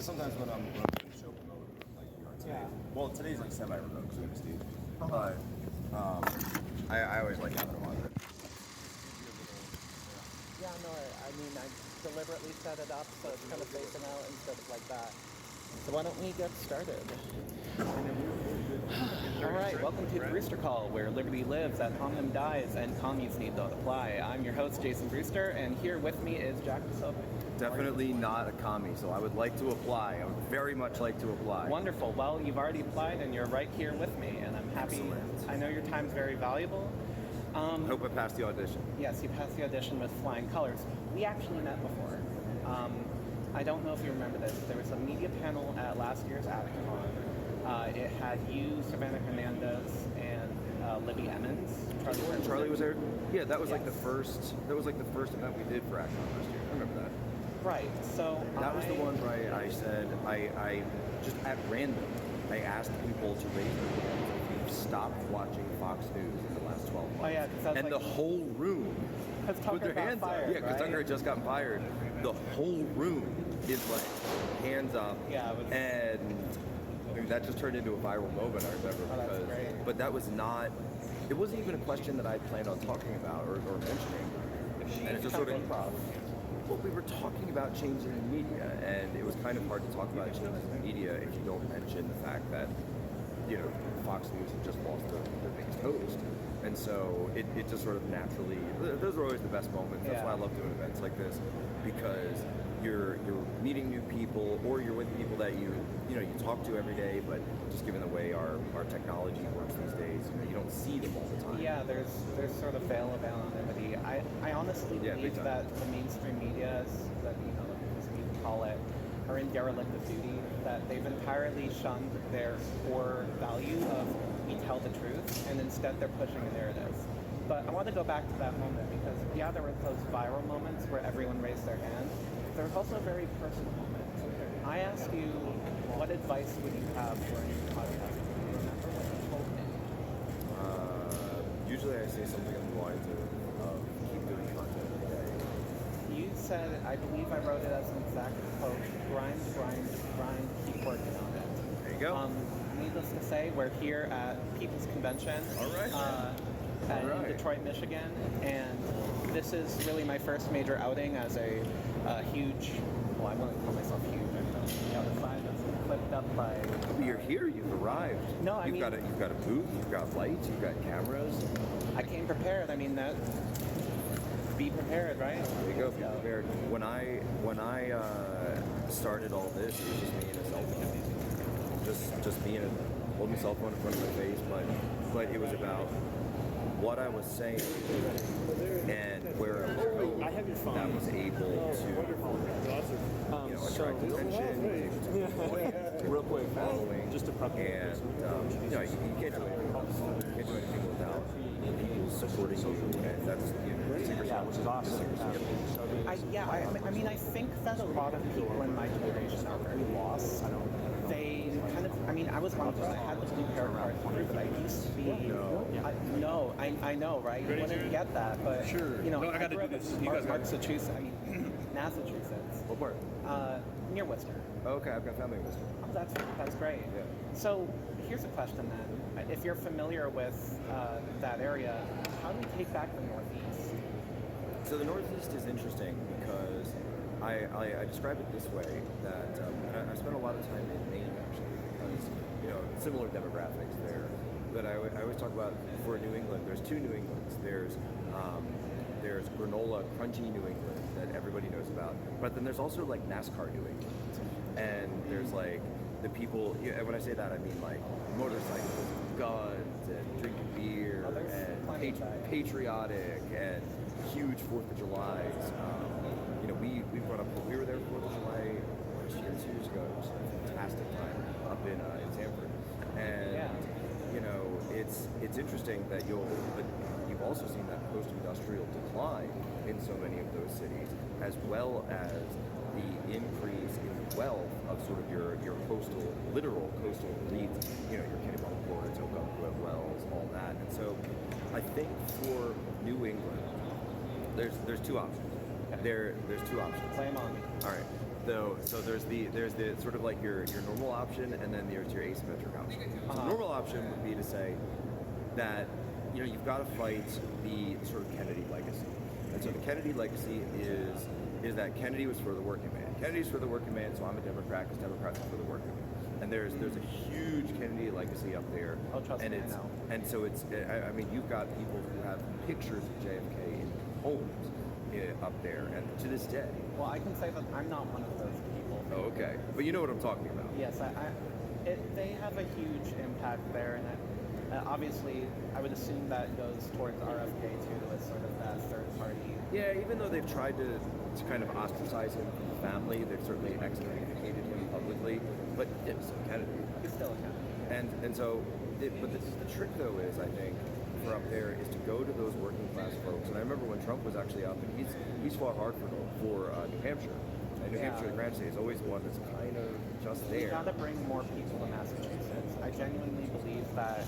Because sometimes when I'm doing show remote, like you are today. Well, today's like semi-remote because we have Steve. But I always like having him on there. Yeah, no, I mean, I deliberately set it up so it's kind of facing out instead of like that. So why don't we get started? All right, welcome to the Brewster Call, where liberty lives, ad hominem dies, and commies need not apply. I'm your host, Jason Brewster, and here with me is Jack Posobiec. Definitely not a commie, so I would like to apply. I would very much like to apply. Wonderful. Well, you've already applied, and you're right here with me, and I'm happy. Excellent. I know your time's very valuable. I hope I passed the audition. Yes, you passed the audition with flying colors. We actually met before. I don't know if you remember this. There was a media panel at last year's AdCon. It had you, Savannah Hernandez, and Libby Emmons. Charlie was there. Yeah, that was like the first. That was like the first event we did for AdCon last year. I remember that. Right. So that was the one where I said I just at random I asked people to raise their hands if you've stopped watching Fox News in the last 12 months. Oh yeah, and like, the whole room put their hands up. Yeah, because Tucker had just gotten fired. The whole room is like hands up. Yeah, and I mean, that just turned into a viral moment. I remember that's great. But that was not. It wasn't even a question that I planned on talking about or mentioning. And it's just sort of improv. Well, we were talking about changing the media, and it was kind of hard to talk about changing the media if you don't mention the fact that, you know, Fox News had just lost their biggest host. And so it just sort of naturally, those are always the best moments. That's why I love doing events like this, because you're meeting new people, or you're with people that you talk to every day, but just given the way our technology works these days, you don't see them all the time. Yeah, there's sort of veil of anonymity. I honestly believe that the mainstream media, that as we call it, are in derelict of duty, that they've entirely shunned their core value of we tell the truth, and instead they're pushing a narrative. But I want to go back to that moment, because there were those viral moments where everyone raised their hand. There was also a very personal moment. I asked you, what advice would you have for a new podcast? Do you remember what you told me? Usually I say something along the lines of keep doing content every day. You said, I believe I wrote it as an exact quote, grind, keep working on it. There you go. Needless to say, we're here at People's Convention. All right. In Detroit, Michigan, and this is really my first major outing as a huge, well, I wouldn't call myself huge, I don't know, the other side that's clipped up by... You're here, you've arrived. No, you've got a booth, you've got lights, you've got cameras. I came prepared, be prepared, right? There you go, be prepared. When I started all this, it was just me and a cell phone. Just me and holding a cell phone in front of my face, but it was about what I was saying and where I was going. That was able to attract attention, real quick, following, just to prep and you can't do anything else. You can't do anything without people supporting you, and that's which is awesome. I think that a lot of people in my generation are very lost. They kind of, I was one of those. I had this new tarot card through, but I used to be. I know, right? You wouldn't get that, but sure. I got to do this. Massachusetts. Massachusetts. What part? Near Worcester. Oh, okay, I've got family in Worcester. Oh, that's great. Yeah. So here's a question then: if you're familiar with that area, how do we take back the Northeast? So the Northeast is interesting because I describe it this way, that and I spent a lot of time in Maine actually, because similar demographics there. But I always talk about, for New England, there's two New Englands. There's granola, crunchy New England that everybody knows about, but then there's also like NASCAR New England, and there's like the people. And when I say that, I mean like motorcycles, guns, and drinking beer, and patriotic, and huge 4th of Julys. We brought up, we were there 4th of July 2 years ago. It was a fantastic time up in Sanford, and it's interesting that you've also seen that post-industrial decline in so many of those cities, as well as the increase in wealth of sort of your literal coastal elites. Your Kennebunkports, Ogunquit, Wells, all that. And so I think for New England, there's two options. Okay. There's two options. Play them on. All right. Though, so there's the sort of like your normal option, and then there's your asymmetric option. So the normal option would be to say that you've got to fight the sort of Kennedy legacy, and so the Kennedy legacy is that Kennedy was for the working man. Kennedy's for the working man, so I'm a Democrat because Democrats are for the working man. And there's a huge Kennedy legacy up there. Oh, trust and me, it's I know. and so it's I mean you've got people who have pictures of JFK in homes up there, and to this day. Well, I can say that I'm not one of those people. Oh, okay, but you know what I'm talking about. Yes, they have a huge impact there, and obviously, I would assume that goes towards RFK too, as sort of that third party. Yeah, even though they've tried to kind of ostracize him from the family, they've certainly excommunicated him publicly, but it's Kennedy. He's still a Kennedy. And so, but the trick though is, I think, for up there is to go to those working class folks. And I remember when Trump was actually up, and he's fought hard for New Hampshire. And New Hampshire, the Grand State, is always one that's kind of just there. We gotta bring more people to Massachusetts. I genuinely believe that,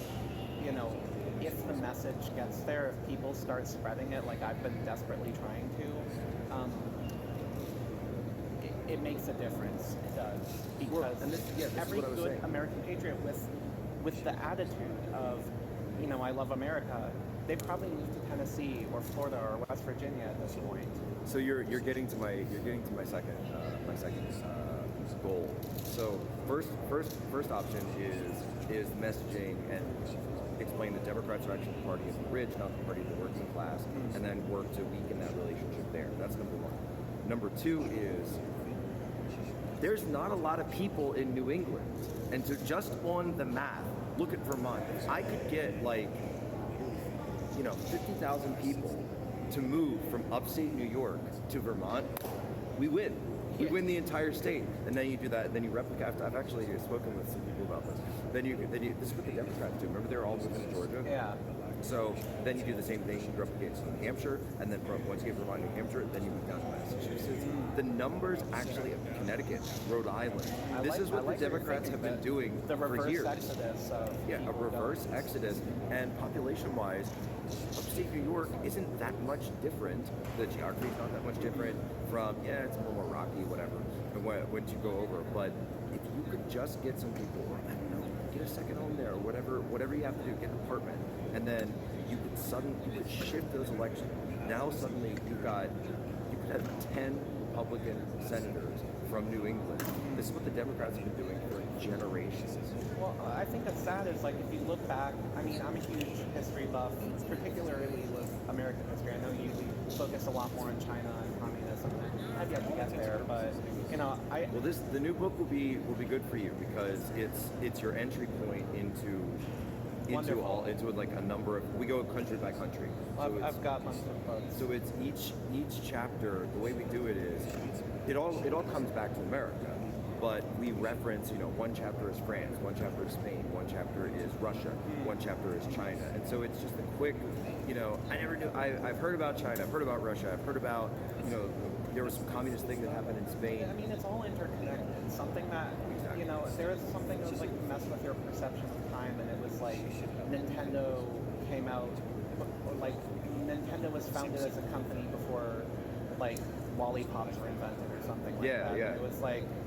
if the message gets there, if people start spreading it like I've been desperately trying to, it makes a difference. It does. Because every good American patriot with the attitude of, I love America, they probably moved to Tennessee or Florida or West Virginia at this point. So you're getting to my second goal. So first option is messaging and explain that Democrats are actually the party of the rich, not the party of the working class, and then work to weaken that relationship there. That's number one. Number two is there's not a lot of people in New England, and so just on the math, look at Vermont. I could get 50,000 people to move from upstate New York to Vermont. We win. We win the entire state, and then you do that, and then you replicate. I've actually spoken with some people about this. Then you this is what the Democrats do. Remember, they're all moving to Georgia. Yeah. So then you do the same thing. You replicate in New Hampshire, and then once you get Vermont, New Hampshire, then you move down to Massachusetts. The numbers actually of Connecticut, Rhode Island. This is what the Democrats have been doing for years. Exodus. A reverse exodus, and population-wise, upstate New York isn't that much different. The geography is not that much different from, it's a little more rocky, whatever, and once you go over. But if you could just get some people, I don't know, get a second home there, or whatever you have to do, get an apartment, and then you could shift those elections. Now suddenly you could have 10 Republican senators from New England. This is what the Democrats have been doing for generations. Well, I think that's sad is if you look back, I'm a huge history buff, particularly with American history. I know you focus a lot more on China and communism. I've yet to get there, but the new book will be good for you because it's your entry point into a number of, we go country by country. So I've got months of books. So it's each chapter. The way we do it is it all comes back to America. But we reference, one chapter is France, one chapter is Spain, one chapter is Russia, one chapter is China. And so it's just a quick, I never knew, I've heard about China, I've heard about Russia, I've heard about, there was some communist thing that happened in Spain. I mean, it's all interconnected. Something that, there was something that was mess with your perception of time, and it was Nintendo came out, Nintendo was founded as a company before, lollipops were invented or something like that. Yeah. It was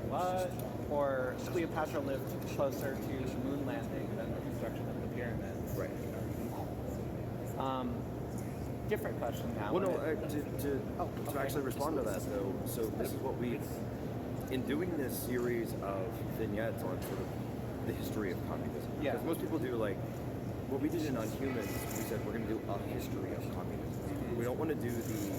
what? Or Cleopatra lived closer to the moon landing than the construction of the pyramids. Right. Different question now. Well, no, to actually respond to that, though, so this is what in doing this series of vignettes on sort of the history of communism. Yeah. Because most people do, what we did in On Humans, we said we're going to do a history of communism. We don't want to do the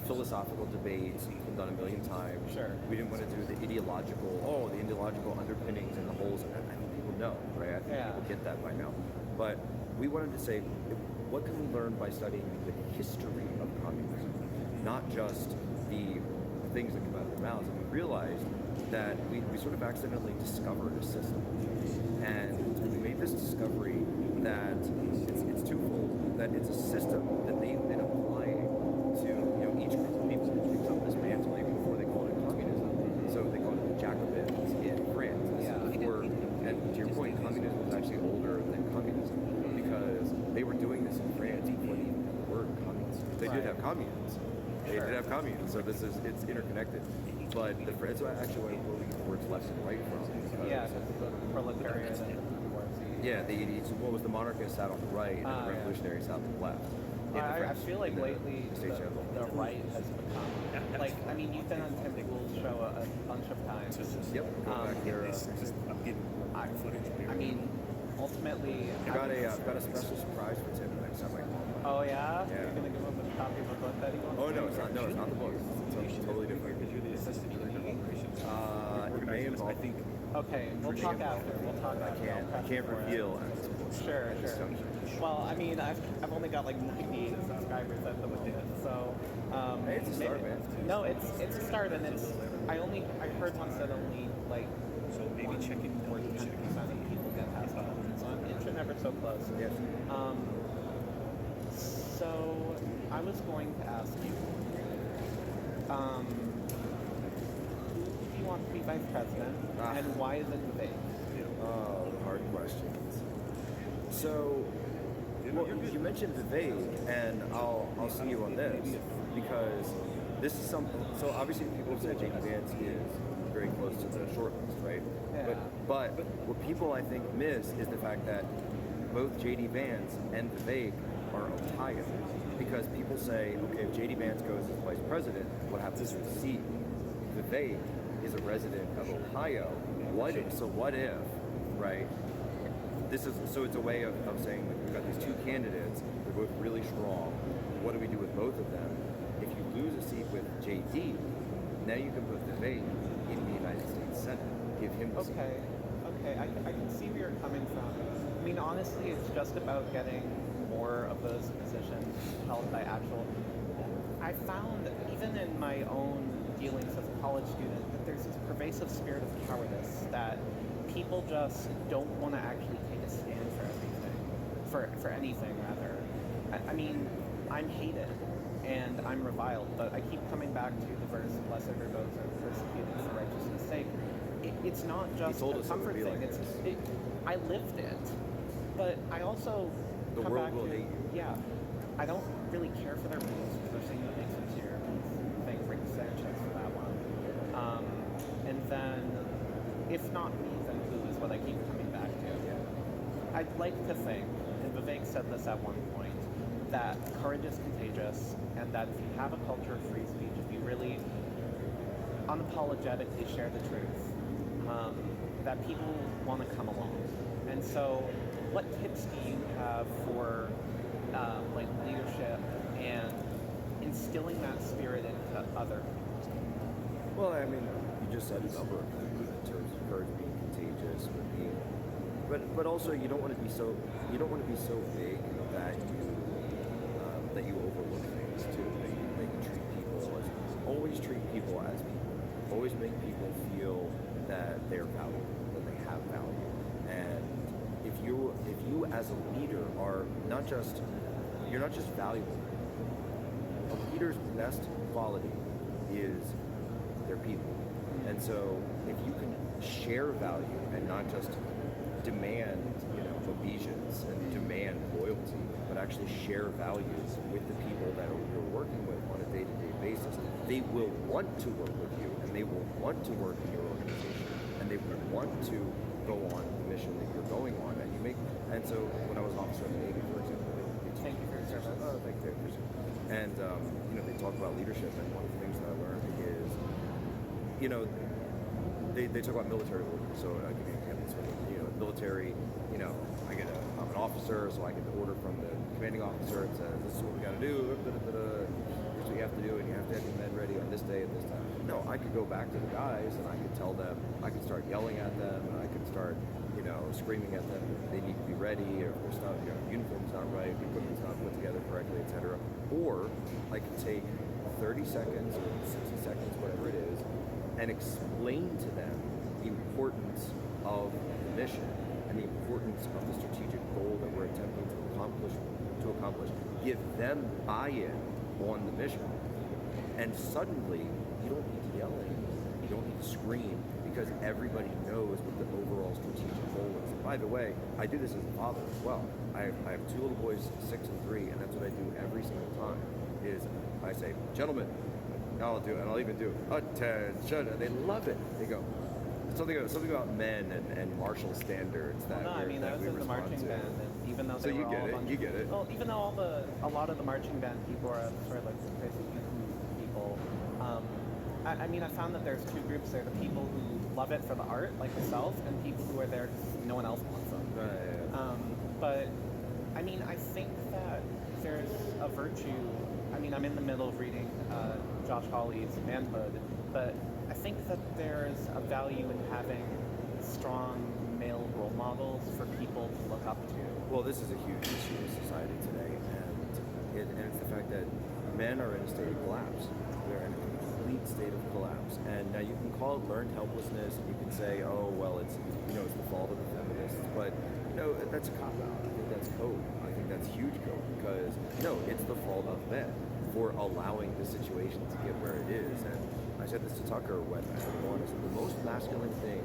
philosophical debates done a million times. Sure. We didn't want to do the ideological underpinnings and the holes. I think people know, right? I think people get that by now. But we wanted to say, what can we learn by studying the history of communism, not just the things that come out of their mouths? And we realized that we sort of accidentally discovered a system, and we made this discovery that it's twofold. That it's a system that they've been applying to each group of people who picks up this mantle even before they call it communism. So they call it the Jacobins in France. And to your point, communism was actually older than communism because they were doing this in France before they even had the word communism. They did have communes, They did have communes, so it's interconnected. But that's why I actually where we get the words left and right from. Yeah, the proletariat and the bourgeoisie. Yeah, what was the monarchist sat on the right and the revolutionary sat on the left. I feel like lately the right has become like, I mean, you've been on Tim Pool's show a bunch of times. Yep. I'm getting footage. I mean, ultimately, I've got a special surprise for Tim next time I call him. Oh yeah? Yeah. You're gonna give him a copy of a book that he wants? Oh no, it's not. No, it's not the book. It's totally different. Because you're the assistant director of operations. It may involve. I think. Okay, we'll talk after. We'll talk after. I can't reveal. Sure. Well, I mean, I've only got like 98 subscribers at the moment, so. Hey, it's a start, man. No, it's a start, and I heard once that only like. So maybe checking or 10% of people get past 100, so I'm inching ever so close. Yes. So I was going to ask you, who do you want to be vice president, and why is it vague? Oh, hard questions. So, well, you mentioned Vivek, and I'll see you on this because this is something. So obviously, people say J.D. Vance is very close to the short list, right? Yeah. But what people I think miss is the fact that both J.D. Vance and Vivek are Ohio, because people say, okay, if J.D. Vance goes as vice president, what happens to his seat? Vivek is a resident of Ohio. What if, right? This is so it's a way of saying that we've got these two candidates. They're both really strong. What do we do with both of them? If you lose a seat with JD, now you can put Vivek in the United States Senate. Give him the seat. Okay. I can see where you're coming from. I mean, honestly, it's just about getting more of those positions held by actual. I found, even in my own dealings as a college student, that there's this pervasive spirit of cowardice that people just don't want to actually take a stand for everything, for anything rather. I mean, I'm hated and I'm reviled, but I keep coming back to the verse, "Blessed are those who are persecuted for righteousness' sake." It's not just a comfort thing. Like I lived it, but I also the come world back will to hate you. yeah. I don't really care for their rules because they're saying that makes it easier. Thank Rick Sanchez for that one. And then, if not me, then who is what I keep coming back to. I'd like to think, and Vivek said this at one point, that courage is contagious, and that if you have a culture of free speech, if you really unapologetically share the truth, that people want to come along. And so, what tips do you have for like leadership and instilling that spirit into others? Well, I mean, you just said a number of things in terms of courage being contagious, but also you don't want to be so big that you overlook things too. That you treat people as always treat people as people. Always make people feel that they're valuable, that they have value, and if you as a leader are you're not just valuable. A leader's best quality is their people. And so if you can share value and not just demand, obeisance and demand loyalty, but actually share values with the people that you're working with on a day-to-day basis, they will want to work with you, and they will want to work in your organization, and they will want to go on the mission that you're going on. And so when I was an officer in the Navy, for example, Thank you for your service. oh, thank you. And they talk about leadership, and one of the things that I learned is, they talk about military order. So I'll give you an example. So, military, I'm an officer, so I get the order from the commanding officer. It says, this is what we got to do. Here's what you have to do, and you have to have your men ready on this day at this time. No, I could go back to the guys, and I could tell them, I could start yelling at them, and I could start, screaming at them that they need to be ready, or if their stuff, uniform's not right, the equipment's not put together correctly, etc. Or I could take 30 seconds or 60 seconds, whatever it is, and explain to them the importance of the mission and the importance of the strategic goal that we're attempting to accomplish. Give them buy-in on the mission. And suddenly, you don't need to yell anymore. You don't need to scream, because everybody knows what the overall strategic goal is. And by the way, I do this as a father as well. I have two little boys, 6 and 3, and that's what I do every single time. is I say, gentlemen, I'll do it, and I'll even do attention, and they love it. They go, something about men and martial standards that. Well, no, I mean, I was in the marching band, and even though so they you were get all it, you get it. Well, even though a lot of the marching band people are sort of like crazy people. I mean, I found that there's two groups there: the people who love it for the art, like myself, and people who are there because no one else wants them. Right. Yeah. But I mean, I think that there's a virtue. I mean, I'm in the middle of reading Josh Hawley's Manhood, but I think that there's a value in having strong male role models for people to look up to. Well, this is a huge issue in society today, and it's the fact that men are in a state of collapse. They're in a complete state of collapse, and now you can call it learned helplessness, and you can say, oh, well, it's it's the fault of the feminists, but that's a cop out. I think that's code. I think that's huge code because it's the fault of men for allowing the situation to get where it is. And I said this to Tucker when I was honest. The most masculine thing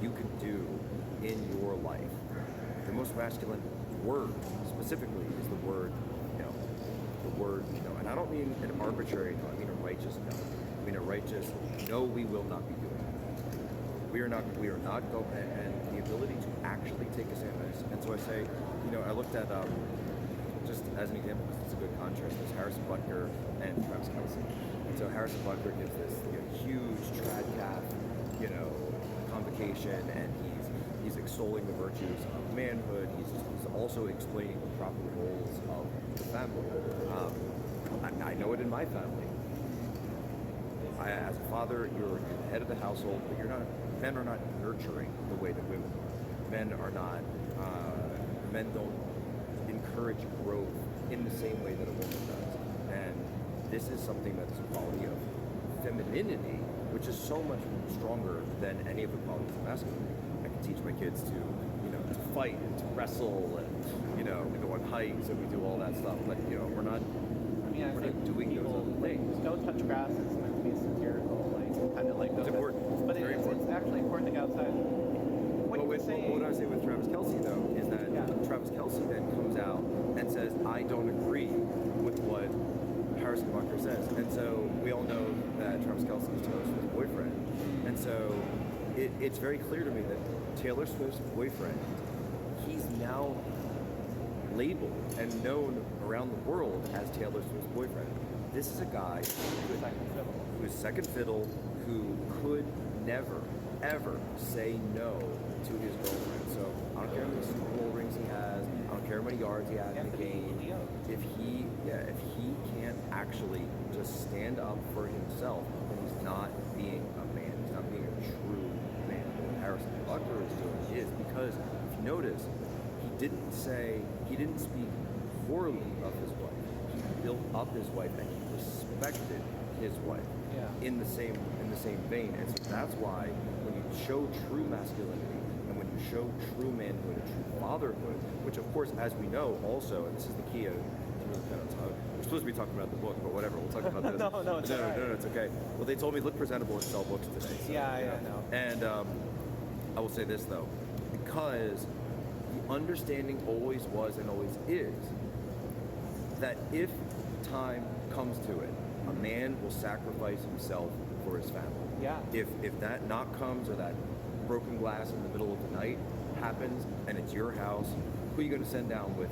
you can do in your life, the most masculine word specifically is the word, and I don't mean an arbitrary no, I mean a righteous no. I mean a righteous no, we will not be doing it. We are not going, and the ability to actually take a stand. And so I say, I looked at, just as an example, because it's a good contrast, there's Harrison Butker and Travis Kelce. And so Harrison Butker gives this huge trad calf, convocation, and he's extolling the virtues of manhood. He's also explaining the proper roles of the family. I know it in my family. As a father, you're the head of the household, but men are not nurturing the way that women are. Men don't encourage growth in the same way that a woman does. And this is something that's a quality of femininity, which is so much stronger than any of the qualities of masculinity. I can teach my kids to fight and to wrestle and, we go on hikes and we do all that stuff, but, we're not doing those other things. Go touch grass is meant to be satirical, kind of like it's important. But Very important. It's actually important to go outside. What I say with Travis Kelce, though, is that Travis Kelce then comes out and says, I don't agree with what Harrison Butker says. And so we all know that Travis Kelce is Taylor Swift's boyfriend. And so it's very clear to me that Taylor Swift's boyfriend, he's now labeled and known around the world as Taylor Swift's boyfriend. This is a guy who is second fiddle, who could never, ever say no to his girlfriend. So I don't care how many Super Bowl rings he has, I don't care how many yards he has in the game. If he can't actually just stand up for himself, then he's not being a man. He's not being a true man. What Harrison Butker is doing is, because if you notice, he didn't speak poorly of his wife. He built up his wife and he respected his wife in the same vein. And so that's why when you show true masculinity and when you show true manhood and true fatherhood, which of course, as we know also, and this is the key of we're supposed to be talking about the book, but whatever, we'll talk about this. No, it's okay. Well, they told me look presentable and sell books today. So, I know. And I will say this though, because the understanding always was and always is that if time comes to it, a man will sacrifice himself for his family. Yeah. If that knock comes or that broken glass in the middle of the night happens and it's your house, who are you going to send down with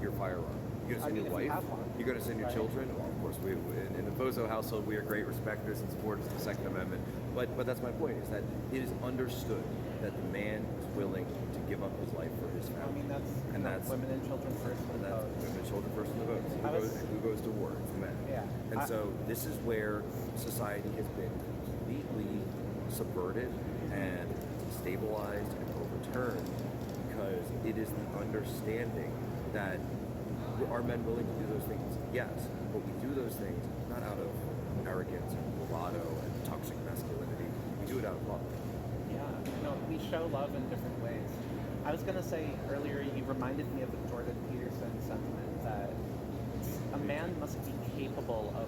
your firearm? You're going to send your wife? You're going to send your children? Well, of course, we in the Poso household, we are great respecters and supporters of the Second Amendment. But that's my point, is that it is understood that the man is willing to give up his life for his family. I mean, that's women and children first in the vote. Women and children first in the vote. Who goes to war? It's the men. Yeah. And so this is where society has been completely subverted and destabilized and overturned, because it is the understanding that are men willing to do those things? Yes, but we do those things not out of arrogance and bravado and toxic masculinity. We do it out of love. Yeah, we show love in different ways. I was going to say earlier, you reminded me of the Jordan Peterson sentiment that a man must be capable of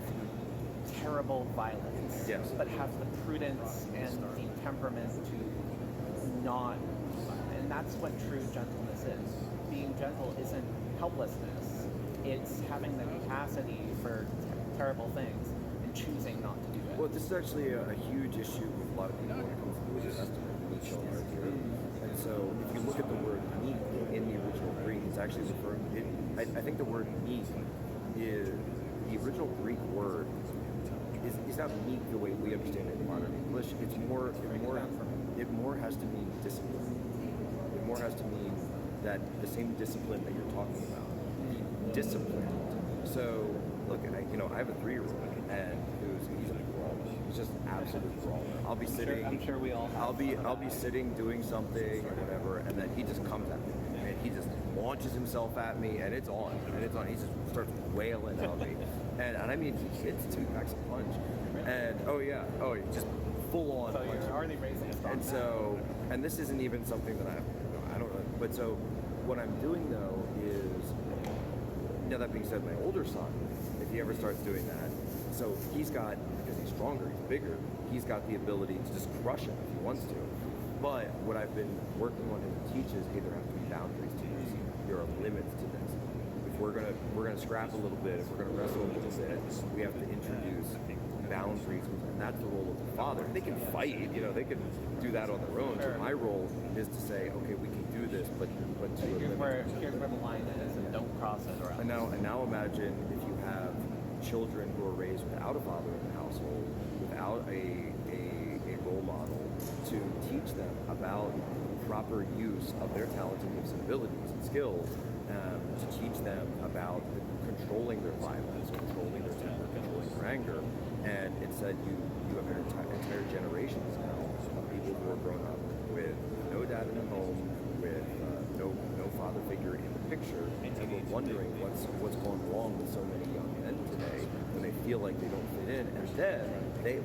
terrible violence, yes, but have the prudence and the temperament to not. And that's what true gentleness is. Being gentle isn't helplessness. It's having the capacity for terrible things and choosing not to do it. Well, this is actually a huge issue with a lot of people when it comes to religious Testament and meat children here. And so if you look at the word meat in the original Greek, it's actually referring. I think the word meat is the original Greek word. Is not meat the way we understand it in modern English. It more has to mean discipline. It more has to mean that the same discipline that you're talking about. Be disciplined. So look, I have a 3-year-old and he's a brawler. He's just an absolute brawler. I'll be sitting. I'm sure we all. I'll be sitting doing something or whatever, and then he just comes at me. And he just launches himself at me, and it's on. He just starts wailing on me, and I mean he hits 2 packs of punch, and just full on. So punch. you're already raising a strong And so, and this isn't even something that I don't know. But so, what I'm doing though is, that being said, my older son, if he ever starts doing that, so he's got, because he's stronger, he's bigger, he's got the ability to just crush him if he wants to. But what I've been working on him to teach is, hey, there have to be boundaries to this. There are limits to this. If we're gonna scrap a little bit, if we're gonna wrestle a little bit, we have to introduce boundaries, and that's the role of the father. They can fight, they can do that on their own. Sure. So my role is to say, okay, we can do this, but to a Here's limit. where the line is, and don't cross it. Or else. And now imagine if you have children who are raised without a father in the household, without a role model to teach them about proper use of their talents and gifts and abilities and skills, to teach them about controlling their violence, controlling their temper, controlling their anger. And instead you have entire generations now of people who are grown up with no dad in the home, with no father figure in the picture, and we're wondering what's going wrong with so many young men today when they feel like they don't fit in. And then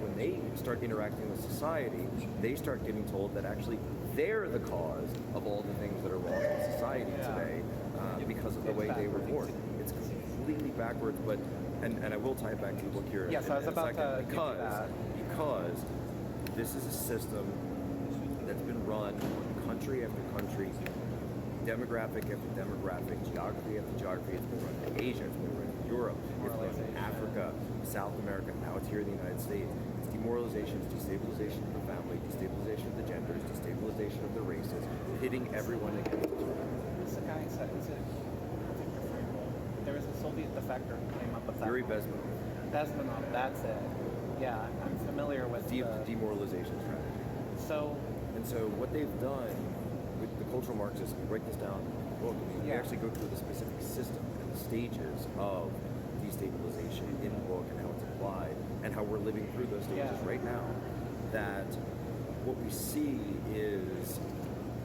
when they start interacting with society, they start getting told that actually they're the cause of all the things that are wrong in society today because of the way they were born. It's completely backwards, but and I will tie it back to the book here Yes, I was in a about second, to give you that. because this is a system that's been run country after country, demographic after demographic, geography after geography. It's been run in Asia, it's been run in Europe, it's been run in Africa, South America, now it's here in the United States. It's demoralization, it's destabilization of the family, destabilization of the genders, destabilization of the races, pitting everyone against each other. Who's the guy said? There was a Soviet defector who came up with that. Yuri Bezmenov. Bezmenov, that's it. Yeah, I'm familiar with demoralization strategy. So what they've done with the cultural Marxists, we break this down in the book, we actually go through the specific system and the stages of destabilization in the book and how it's applied and how we're living through those stages right now. That what we see is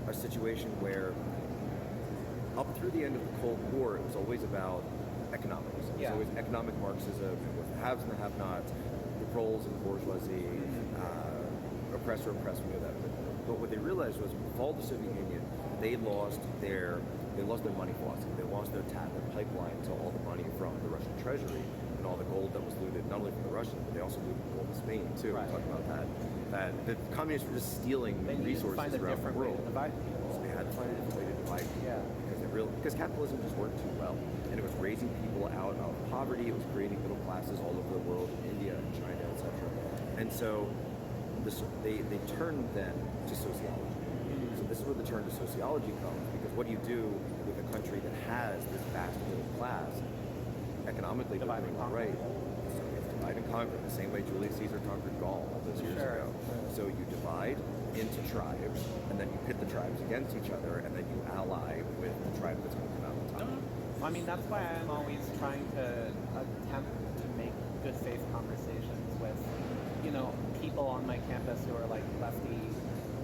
a situation where up through the end of the Cold War, it was always about economics. It was always economic Marxism, with the haves and the have-nots, the proles and the bourgeoisie, oppressor, oppressed, we know that. But what they realized was, with the fall of the Soviet Union, they lost their money philosophy. They lost their pipeline to all the money from the Russian treasury and all the gold that was looted, not only from the Russians, but they also looted gold in Spain too. Right. We talked about that. That the communists were just stealing resources around the world. So they had to find a different way to divide people. Because capitalism just worked too well, and it was raising people out of poverty. It was creating middle classes all over the world, in India and China, etc. And so they turned then to sociology. So this is where the turn to sociology comes, because what do you do with a country that has this vast middle class economically Divide doing and conquer. right? So you have to divide and conquer, the same way Julius Caesar conquered Gaul all those years ago. So you divide into tribes, and then you pit the tribes against each other, and then you ally with the tribe that's going to come out on top. I mean, that's why I'm always trying to attempt to make good faith conversations with, people on my campus who are like lefty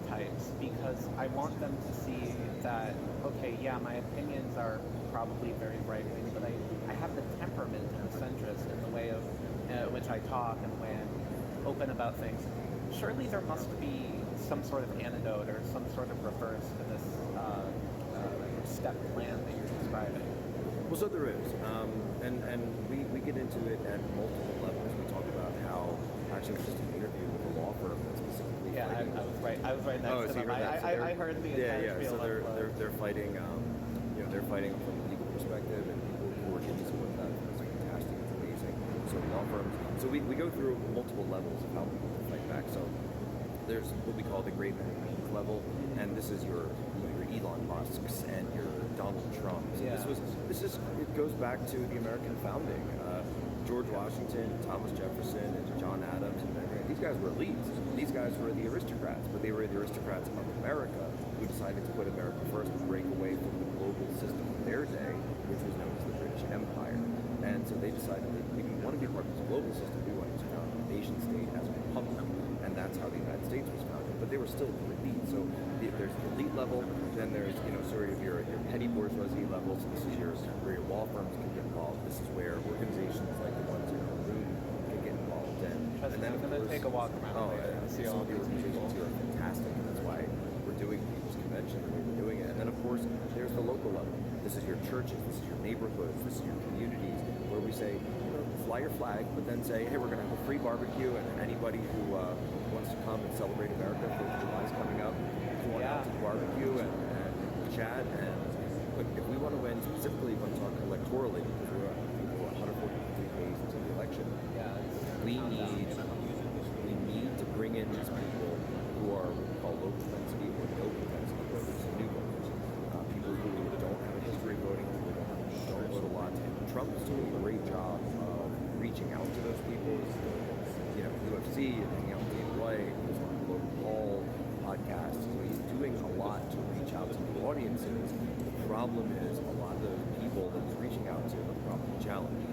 types, because I want them to see that, okay, yeah, my opinions are probably very right-wing, but I have the temperament of a centrist in the way of which I talk and the way I'm open about things. Surely there must be some sort of antidote or some sort of reverse to this step plan that you're describing. Well, so there is, and we get into it at multiple levels. We talk about how, actually, it was just an interview with a law firm that specifically. Yeah, I was right next to them. I heard the entire spiel. So they're fighting, they're fighting from a legal perspective, and people who are giving support to that. It's fantastic. It's amazing. So also law firms. So we go through multiple levels of how people fight back. So there's what we call the great many means level, and this is your Elon Musks and your Donald Trumps. Yeah. It goes back to the American founding. George Washington, Thomas Jefferson, and John Adams, and these guys were elites. These guys were the aristocrats, but they were the aristocrats of America who decided to put America first and break away from the global system of their day, which was known as the British Empire. And so they decided that we didn't want to be part of this global system. We wanted to found a nation state as a republic, and that's how the United States was founded. But they were still elite. So there's the elite level, then there's sort of your petty bourgeoisie level. So this is where your law firms can get involved. This is where organizations like the ones in our room can get involved. And then I'm going to take a walk around there and see some all of the these organizations people. here are fantastic, and that's why we're doing People's Convention the way we're doing it. And then of course there's the local level. This is your churches, this is your neighborhoods, this is your communities, where we say, fly your flag, but then say, hey, we're going to have a free barbecue, and anybody who wants to come and celebrate America, 4th of July is coming up, go on out to the barbecue and chat. And look, if we want to win, specifically we want to talk electorally, because we're 143 days into the election, we need to bring in these people who are what we call low propensity or no propensity voters and new voters, people who don't have a history of voting, who don't vote a lot. And Trump is doing a great job of reaching out to those people. UFC and hanging out with Dave White, he's on the Logan Paul podcast. So he's doing a lot to reach out to new audiences. The problem is a lot of those people that he's reaching out to, the problem, the challenge,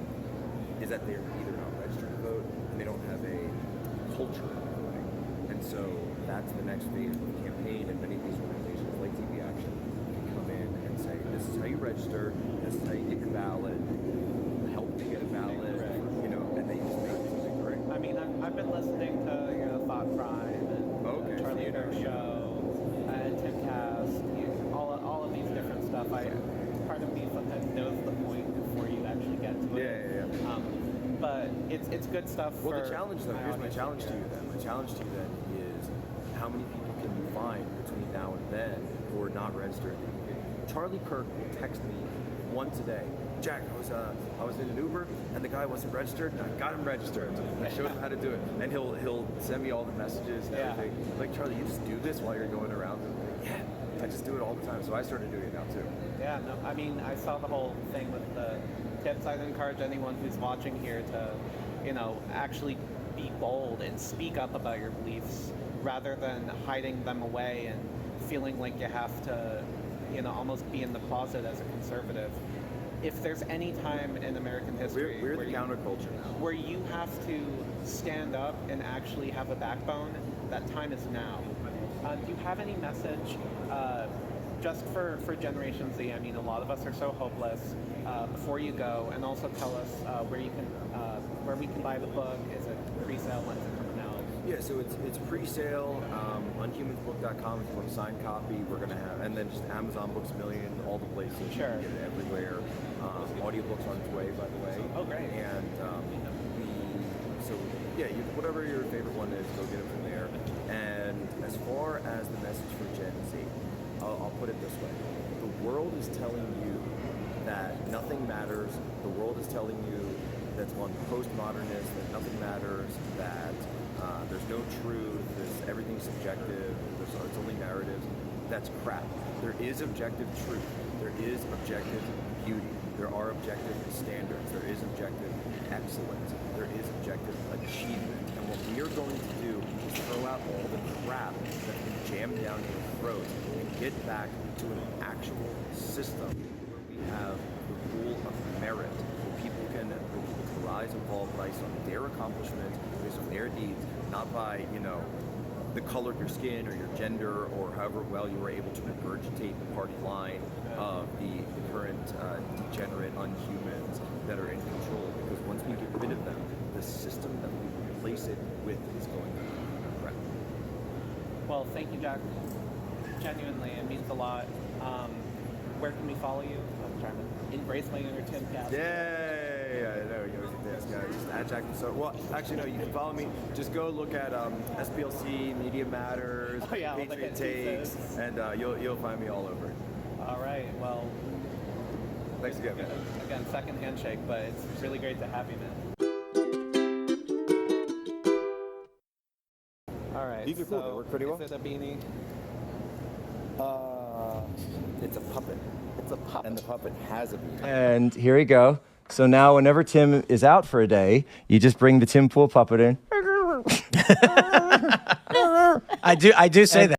is that they're either not registered to vote and they don't have a culture of voting. And so that's the next phase of the campaign, and many of these organizations like TV Action can come in and say, this is how you register, this is how you get your ballot, help to get a ballot, and they just make music, right? I mean, I've been listening to Thought Crime and Charlie Kirk Show and Tim Cast, all of these different stuff. Part of me sometimes knows the point before you actually get to it. Yeah. But it's good stuff. Well, the challenge though, here's my challenge to you then. My challenge to you then is how many people can you find between now and then who are not registered? Charlie Kirk will text me once a day. Jack, I was in an Uber and the guy wasn't registered, and I got him registered. I showed him how to do it, and he'll send me all the messages and everything. Like, Charlie, you just do this while you're going around. Yeah, I just do it all the time. So I started doing it now too. Yeah, no, I mean, I saw the whole thing with the tips. I'd encourage anyone who's watching here to, actually be bold and speak up about your beliefs rather than hiding them away and feeling like you have to, almost be in the closet as a conservative. If there's any time in American history we're the counterculture now, where you have to stand up and actually have a backbone, that time is now. Do you have any message just for Generation Z? I mean, a lot of us are so hopeless. Before you go, and also tell us where we can buy the book. Is it pre-sale? When is it coming out? Yeah, so it's pre-sale on humansbook.com. If you want a signed copy, we're gonna have, and then just Amazon Books a Million, all the places. Sure. You can get it everywhere. Audiobooks on its way, by the way. Oh, great. And whatever your favorite one is, go get it from there. And as far as the message for Gen Z, I'll put it this way: the world is telling you that nothing matters. The world is telling you that's one postmodernist, that nothing matters, that there's no truth, everything's subjective, it's only narratives. That's crap. There is objective truth. There is objective beauty. There are objective standards. There is objective excellence. There is objective achievement. And what we are going to do is throw out all the crap that's been jammed down your throat and get back to an actual system where we have the rule of merit, where people can rise and fall based on their accomplishments, based on their deeds, not by, the color of your skin or your gender or however well you were able to regurgitate the party line of the current degenerate unhumans that are in control. Because once we get rid of them, the system that we replace it with is going to be correct. Well, thank you, Jack. Genuinely, it means a lot. Where can we follow you? I'm trying to embrace my inner Tim Cast. Yeah, I know. Just add Jack Posobiec. Well, actually, no. You can follow me. Just go look at SPLC, Media Matters, Patriot Takes, and you'll find me all over it. All right. Well, thanks again, man. Again, second handshake, but it's really great to have you, man. These are cool. They work pretty well. Is it a beanie? It's a puppet. It's a puppet. And the puppet has a beanie. And here we go. So now whenever Tim is out for a day, you just bring the Tim Pool puppet in. I do say that.